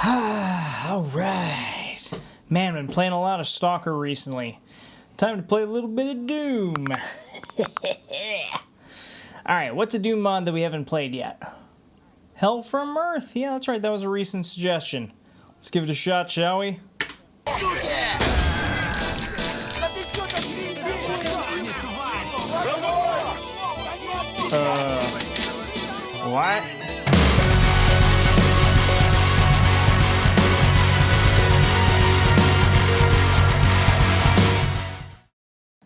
Alright. Man, been playing a lot of Stalker recently. Time to play a little bit of Doom. Alright, what's a Doom mod that we haven't played yet? Hell from Earth. Yeah, that's right, that was a recent suggestion. Let's give it a shot, shall we? What?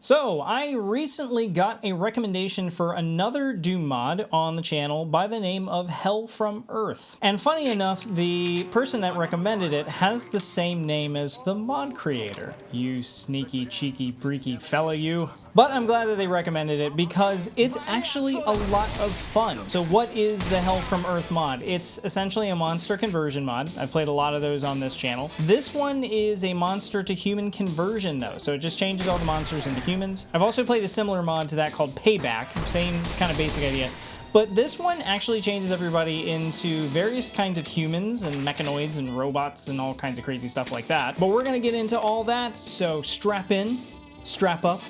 So, I recently got a recommendation for another Doom mod on the channel by the name of Hell from Earth. And funny enough, the person that recommended it has the same name as the mod creator. You sneaky, cheeky, breeky fellow, you. But I'm glad that they recommended it because it's actually a lot of fun. So what is the Hell from Earth mod? It's essentially a monster conversion mod. I've played a lot of those on this channel. This one is a monster to human conversion though, so it just changes all the monsters into humans. I've also played a similar mod to that called Payback, same kind of basic idea. But this one actually changes everybody into various kinds of humans and mechanoids and robots and all kinds of crazy stuff like that. But we're gonna get into all that, so strap in, strap up,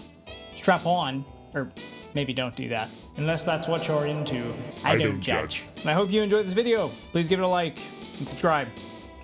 strap on, or maybe don't do that. Unless that's what you're into. I don't judge. And I hope you enjoyed this video. Please give it a like and subscribe.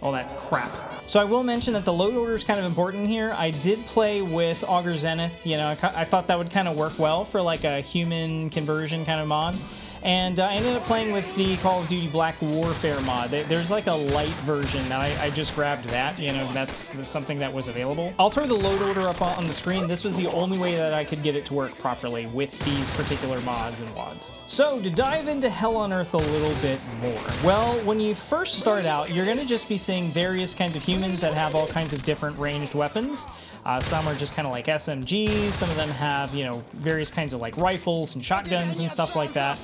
All that crap. So I will mention that the load order is kind of important here. I did play with Auger Zenith. You know, I thought that would kind of work well for like a human conversion kind of mod. And I ended up playing with the Call of Duty Black Warfare mod. There's like a light version, and I just grabbed that. You know, that's something that was available. I'll throw the load order up on the screen. This was the only way that I could get it to work properly with these particular mods and WODs. So to dive into Hell on Earth a little bit more. Well, when you first start out, you're going to just be seeing various kinds of humans that have all kinds of different ranged weapons. Some are just kind of like SMGs. Some of them have, you know, various kinds of like rifles and shotguns and stuff like that.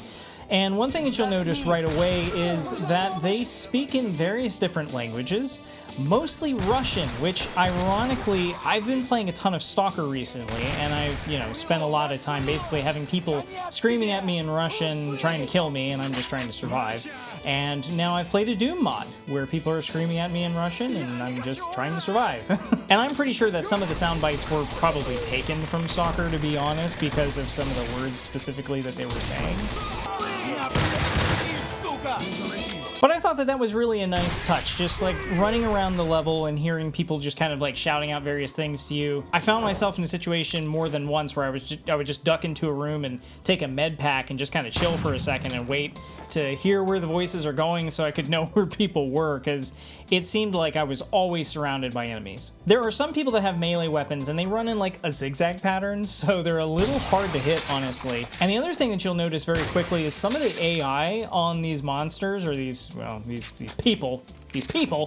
And one thing that you'll notice right away is that they speak in various different languages, mostly Russian, which ironically, I've been playing a ton of Stalker recently, and I've, you know, spent a lot of time basically having people screaming at me in Russian, trying to kill me, and I'm just trying to survive. And now I've played a Doom mod, where people are screaming at me in Russian, and I'm just trying to survive. And I'm pretty sure that some of the sound bites were probably taken from Stalker, to be honest, because of some of the words specifically that they were saying. But I thought that that was really a nice touch, just like running around the level and hearing people just kind of like shouting out various things to you. I found myself in a situation more than once where I would just duck into a room and take a med pack and just kind of chill for a second and wait to hear where the voices are going so I could know where people were, because it seemed like I was always surrounded by enemies. There are some people that have melee weapons and they run in like a zigzag pattern, so they're a little hard to hit, honestly. And the other thing that you'll notice very quickly is some of the AI on these monsters, or these people,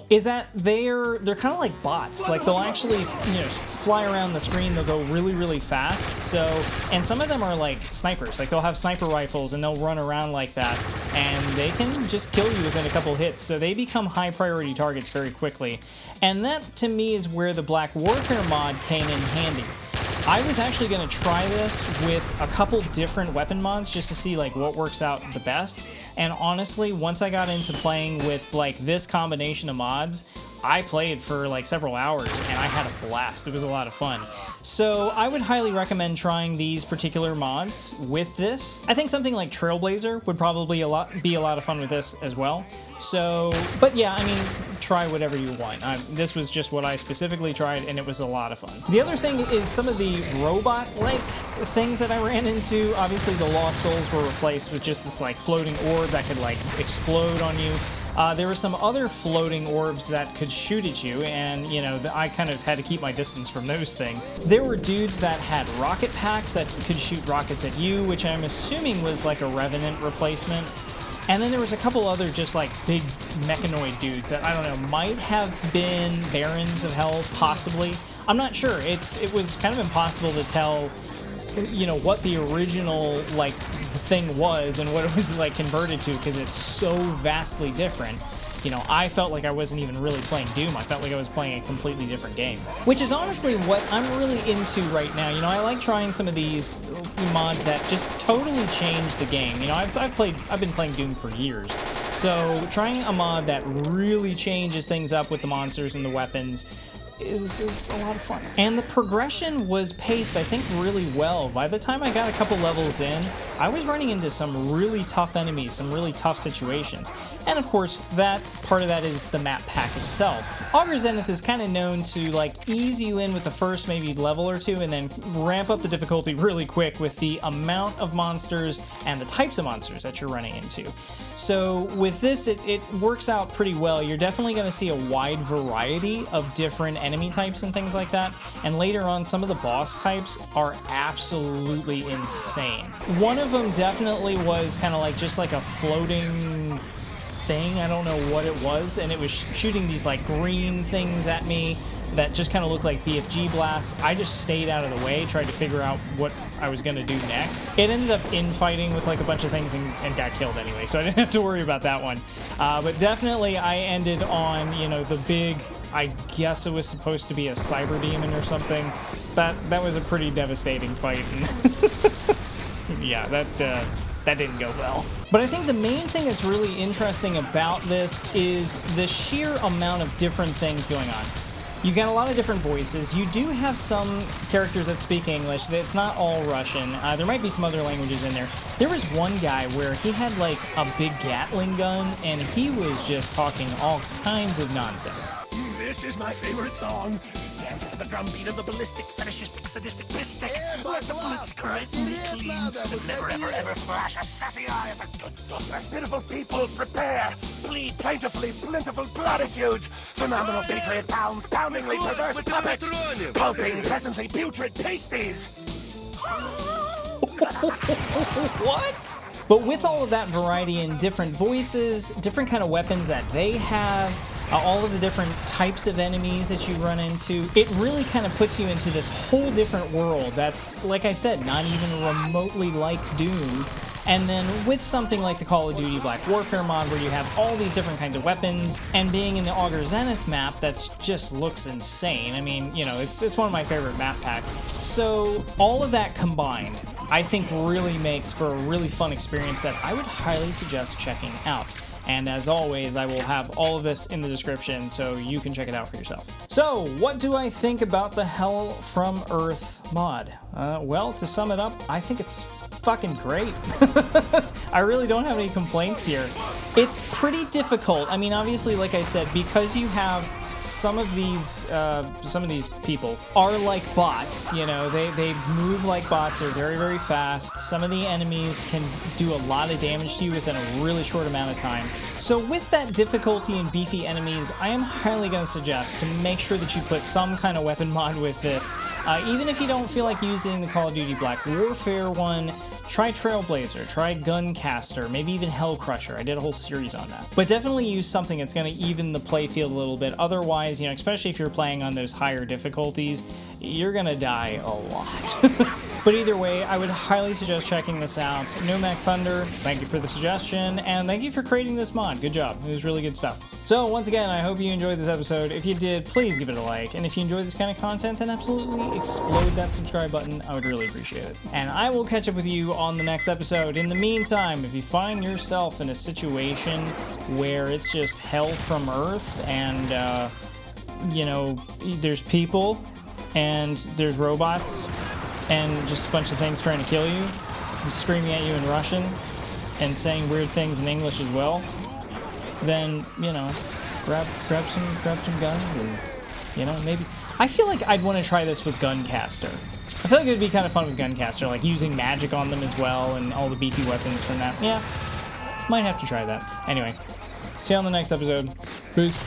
is that they're kind of like bots. Like they'll actually, you know, fly around the screen. They'll go really, really fast. So, and some of them are like snipers. Like they'll have sniper rifles and they'll run around like that, and they can just kill you within a couple hits. So they become high priority targets very quickly. And that to me is where the Black Warfare mod came in handy. I was actually going to try this with a couple different weapon mods just to see like what works out the best. And honestly, once I got into playing with like this combination of mods, I played for like several hours and I had a blast. It was a lot of fun. So I would highly recommend trying these particular mods with this. I think something like Trailblazer would probably be a lot of fun with this as well. So, but yeah, I mean, try whatever you want. This was just what I specifically tried, and it was a lot of fun. The other thing is some of the robot-like things that I ran into. Obviously, the Lost Souls were replaced with just this like floating orb that could like explode on you. There were some other floating orbs that could shoot at you, and, you know, I kind of had to keep my distance from those things. There were dudes that had rocket packs that could shoot rockets at you, which I'm assuming was like a Revenant replacement. And then there was a couple other just like big mechanoid dudes that, I don't know, might have been Barons of Hell, possibly. I'm not sure. It was kind of impossible to tell, you know, what the original like thing was and what it was like converted to, because it's so vastly different. you know, I felt like I wasn't even really playing Doom. I felt like I was playing a completely different game, which is honestly what I'm really into right now. You know, I like trying some of these mods that just totally change the game. You know, I've been playing Doom for years, so trying a mod that really changes things up with the monsters and the weapons is a lot of fun. And the progression was paced, I think, really well. By the time I got a couple levels in, I was running into some really tough enemies, some really tough situations. And of course, that part of that is the map pack itself. Auger Zenith is kind of known to like ease you in with the first maybe level or two and then ramp up the difficulty really quick with the amount of monsters and the types of monsters that you're running into. So with this, it works out pretty well. You're definitely going to see a wide variety of different enemy types and things like that, and later on some of the boss types are absolutely insane. One of them definitely was kind of like just like a floating thing, I don't know what it was, and it was shooting these like green things at me that just kind of looked like BFG blasts. I just stayed out of the way, tried to figure out what I was going to do next. It ended up infighting with like a bunch of things and got killed anyway, so I didn't have to worry about that one. But definitely I ended on, you know, the big, I guess it was supposed to be a cyber demon or something. That was a pretty devastating fight. And yeah, that didn't go well. But I think the main thing that's really interesting about this is the sheer amount of different things going on. You've got a lot of different voices. You do have some characters that speak English. It's not all Russian. There might be some other languages in there. There was one guy where he had like a big Gatling gun and he was just talking all kinds of nonsense. This is my favorite song. Dance to the drum beat of the ballistic, fetishistic, sadistic, pistic. Let the bullets scrape me clean. And never, ever, ever flash a sassy eye at the good. Pitiful people, prepare. Plead plaintively, plentiful platitudes. Phenomenal patriot pounds, poundingly perverse puppets. Pulping, pleasantly putrid pasties. What? But with all of that variety and different voices, different kind of weapons that they have, all of the different types of enemies that you run into, it really kind of puts you into this whole different world that's, like I said, not even remotely like Doom. And then with something like the Call of Duty Black Warfare mod where you have all these different kinds of weapons, and being in the Auger Zenith map that just looks insane. I mean, you know, it's one of my favorite map packs. So all of that combined, I think really makes for a really fun experience that I would highly suggest checking out. And as always, I will have all of this in the description so you can check it out for yourself. So, what do I think about the Hell from Earth mod? Well, to sum it up, I think it's fucking great. I really don't have any complaints here. It's pretty difficult. I mean, obviously, like I said, because you have some of these people are like bots, you know, they move like bots, they're very, very fast. Some of the enemies can do a lot of damage to you within a really short amount of time. So with that difficulty and beefy enemies, I am highly going to suggest to make sure that you put some kind of weapon mod with this. Even if you don't feel like using the Call of Duty Black Warfare one, try Trailblazer, try Guncaster, maybe even Hellcrusher. I did a whole series on that. But definitely use something that's going to even the playfield a little bit. Otherwise, you know, especially if you're playing on those higher difficulties, you're going to die a lot. But either way, I would highly suggest checking this out. Nomad Thunder, thank you for the suggestion, and thank you for creating this mod. Good job. It was really good stuff. So once again, I hope you enjoyed this episode. If you did, please give it a like. And if you enjoy this kind of content, then absolutely explode that subscribe button. I would really appreciate it. And I will catch up with you on the next episode. In the meantime, if you find yourself in a situation where it's just hell from Earth and, you know, there's people and there's robots and just a bunch of things trying to kill you, and screaming at you in Russian and saying weird things in English as well, then, you know, grab some guns and, you know, maybe. I feel like I'd want to try this with Guncaster. I feel like it would be kind of fun with Guncaster, like using magic on them as well and all the beefy weapons from that. Yeah, might have to try that. Anyway, see you on the next episode. Peace.